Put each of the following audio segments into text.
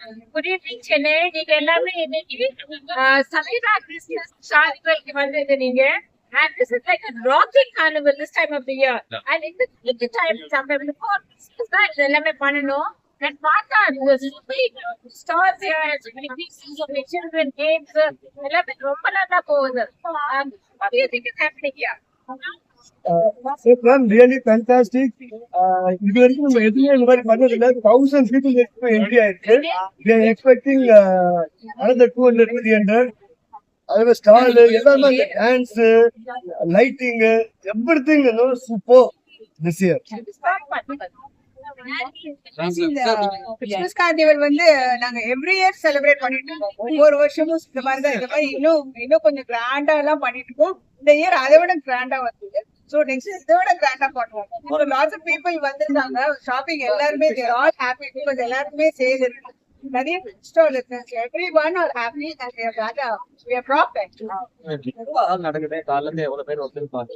Good evening, Chennai. நீங்க எல்லாமே இன்னைக்கு Samira Christmas carnivalக்கு வந்திருந்தீங்க. And this is like a rocking carnival this time of the year. And in the time, sometime before Christmas தான் எல்லாமே பண்ணணும். And பார்த்தா there's big stores here, so many pieces of the children games. எல்லாமே ரொம்ப நல்லா போகுது. What do you think is happening here? So from really fantastic. இது வரைக்கும் நம்ம எதுவுமே இந்த மாதிரி பண்ணதில்லை. 1000 people entry ஆயிருக்கு. We are expecting another 200 300. அது ஸ்டால் எல்லாமே dance lighting everything super this year. Christmas carnival வந்து நாங்க எவ்ரி இயர் செலிப்ரேட் பண்ணிட்டு இருக்கோம். ஒவ்வொரு வருஷமும் இந்த மாதிரி தான் இந்த மாதிரி இன்னும் கொஞ்சம் கிராண்டா எல்லாம் பண்ணிட்டு இருக்கோம். இந்த இயர் அதை விட கிராண்டா வந்தது. சோ நெக்ஸ்ட் இதை விட கிராண்டா பண்ணுவோம். ஒரு லாட்ஸ் ஆஃப் பீப்புள் வந்திருந்தாங்க ஷாப்பிங். எல்லாருமே தேர் ஆல் ஹாப்பி பிகாஸ் எல்லாருமே சேல் இருக்கு. நிறைய ஸ்டால் இருக்கு. Every one are happy and we are profit. நடக்குது காலையில இருந்து எவ்வளவு பேர் வந்திருப்பாங்க.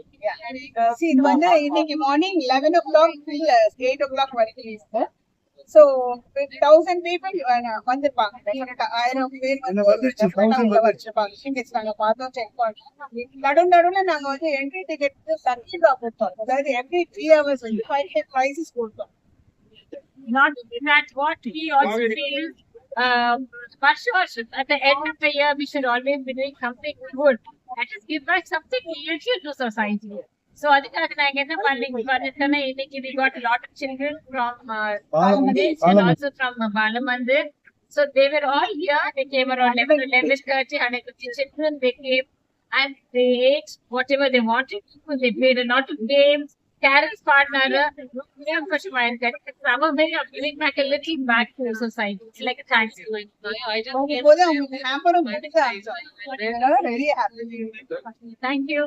இது வந்து இன்னைக்கு மார்னிங் 11 o'clock till 8 o'clock வரைக்கும் இருக்கு. So 1000 people வந்திருப்பாங்க. 1000 பேர் வந்துருப்பாங்க. நாங்க பார்த்தோம், செக் பண்ணோம். நடுவுல நாங்க வந்து என்ட்ரி டிக்கெட் ₹30 கொடுத்தோம். அதாவது every 3 hours வந்து 5 prices கொடுத்தோம். Not that what we also feel for sure at the end of the year we should always be doing something good that is give back something useful to society. So adukkaga naanga enna pannitana inniki we got a lot of children from Bangladesh and also from Balamandir. So they were all here. They came around 11:30 150 children. They came and they ate whatever they wanted. They played a lot of games. Carol's partner, some of them are giving back a little back to society. It's like a Thanksgiving. Very happy. Thank you.